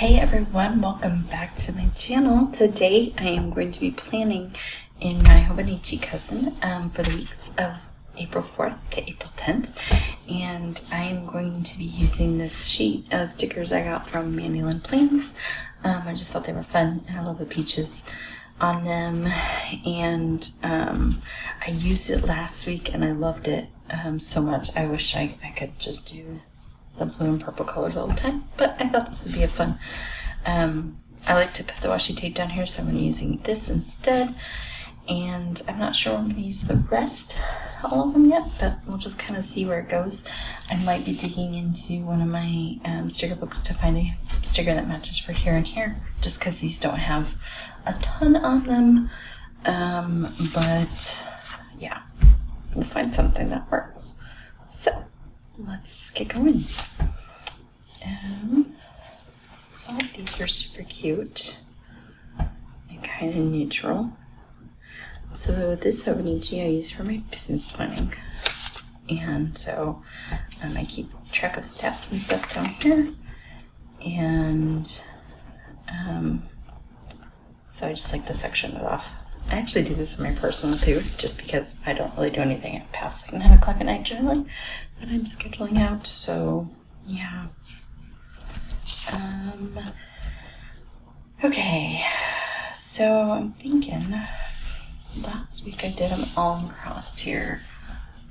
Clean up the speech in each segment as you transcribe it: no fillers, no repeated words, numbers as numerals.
Hey everyone, welcome back to my channel. Today I am going to be planning in my Hobonichi cousin for the weeks of April 4th to April 10th, and I am going to be using this sheet of stickers I got from Mandyland Plans. I just thought they were fun and I love the peaches on them, and I used it last week and I loved it so much. I wish I could just do the blue and purple colors all the time, but I thought this would be a fun. I like to put the washi tape down here, so I'm going to be using this instead, and I'm not sure I'm going to use the rest, all of them yet, but we'll just kind of see where it goes. I might be digging into one of my sticker books to find a sticker that matches for here and here, just because these don't have a ton on them, but yeah, we'll find something that works. So let's get going. I thought these were super cute and kind of neutral. So this Hobonichi I use for my business planning, and so I keep track of stats and stuff down here, and so I just like to section it off. I actually do this in my personal too, just because I don't really do anything past like 9 o'clock at night generally that I'm scheduling out, so yeah. Okay, so I'm thinking last week I did them all crossed here,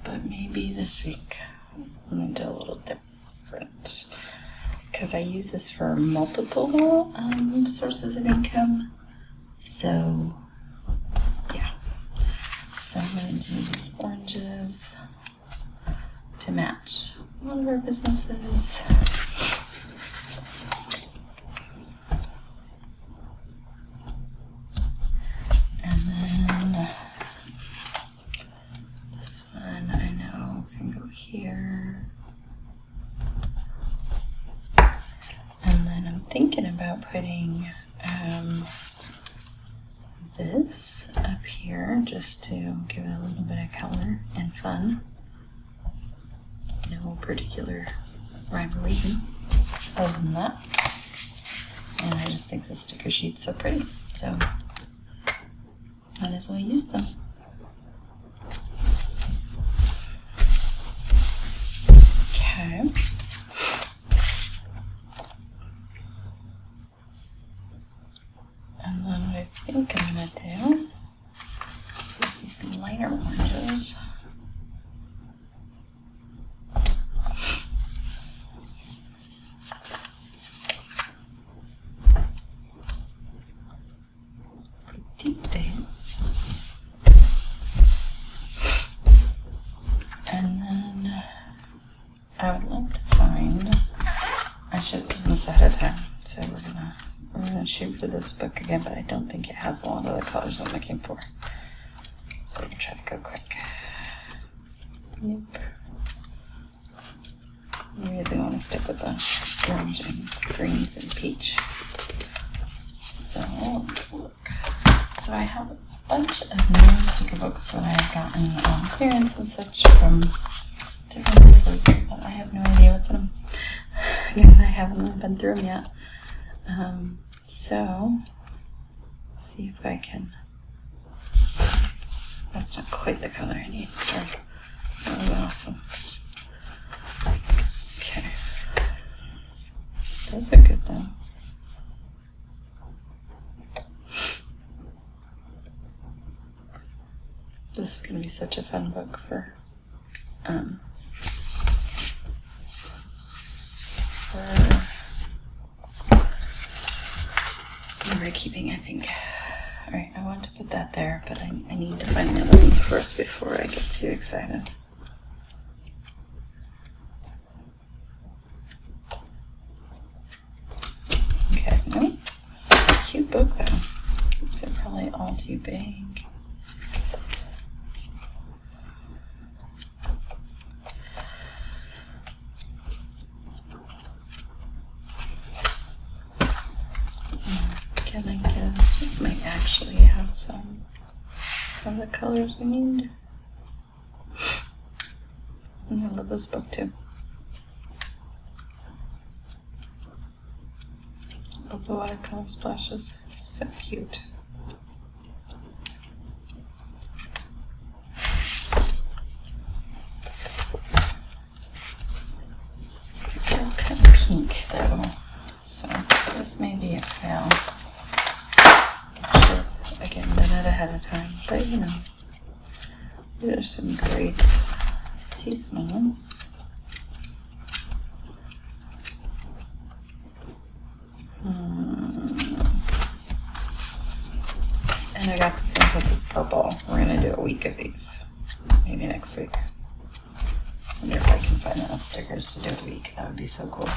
but maybe this week I'm going to do a little different, because I use this for multiple sources of income, so yeah. So I'm going to do these oranges to match one of our businesses. And then this one I know can go here. And then I'm thinking about putting this up here just to give it a little bit of color and fun. No particular rhyme or reason other than that. And I just think the sticker sheet's so pretty, so might as well use them. Okay. And then what I think I'm going to do is use some lighter oranges. These days. And then I would like to find, I should have done this ahead of time, so we're gonna shoot for this book again, but I don't think it has a lot of the colors I'm looking for, so we'll try to go quick. Nope. I really want to stick with the orange and greens and peach. So let's look. So I have a bunch of new sticker books that I've gotten on clearance and such from different places, but I have no idea what's in them because I haven't really been through them yet. So see if I can. That's not quite the color I need. That would be awesome. Okay, those are good though. This is going to be such a fun book for memory keeping, I think. Alright, I want to put that there, but I need to find the other ones first before I get too excited. Okay, no. Cute book though. These are probably all too big. This might actually have some of the colors we need. And I love this book too. the watercolor splashes. So cute. Still kind of pink though, so this may be a fail. I should have, again, done it ahead of time, but you know, these are some great seasonals. And I got this one because it's purple. We're going to do a week of these. Maybe next week. I wonder if I can find enough stickers to do a week. That would be so cool.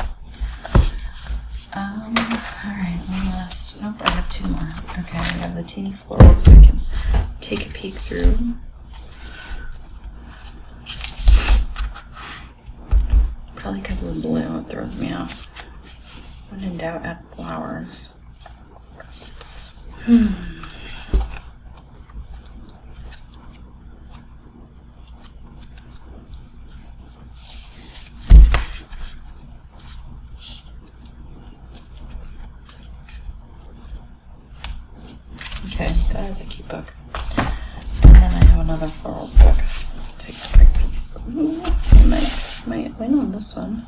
Alright, one last. Nope, I have two more. Okay, we have the teeny floral so we can take a peek through. Probably because of the blue, it throws me off. When in doubt, add flowers. Okay, that is a cute book. And then I have another florals book. Take a quick peek. Ooh, I might win on this one.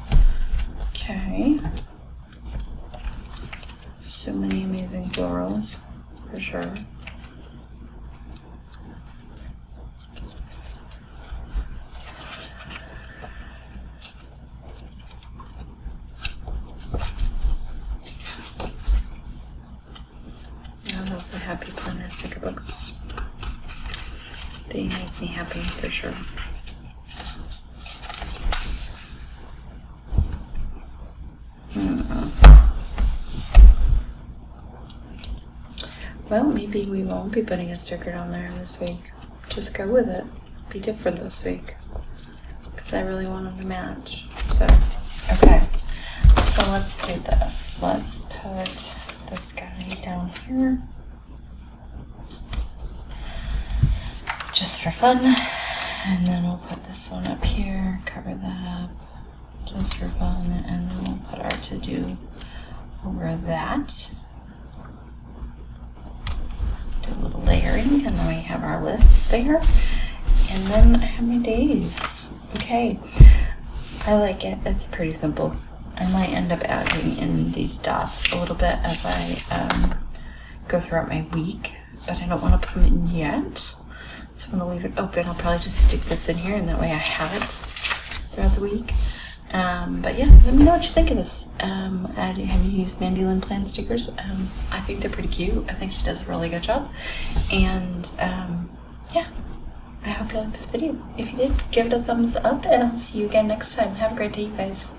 Okay. So many amazing florals, for sure. I love the Happy Planner sticker books. They make me happy, for sure. Well, maybe we won't be putting a sticker down there this week. Just go with it. Be different this week. Because I really want them to match. So, okay. So let's do this. Let's put this guy down here. Just for fun. And then we'll put this one up here. Cover that up. Just for fun. And then we'll put our to-do over that. Do a little layering, and then we have our list there, and then I have my days. Okay, I like it. It's pretty simple. I might end up adding in these dots a little bit as I go throughout my week, but I don't want to put them in yet, so I'm going to leave it open. I'll probably just stick this in here, and that way I have it throughout the week. But yeah, let me know what you think of this. Have you used Mandy Lynn Plan stickers? I think they're pretty cute. I think she does a really good job. And yeah, I hope you liked this video. If you did, give it a thumbs up, and I'll see you again next time. Have a great day, you guys.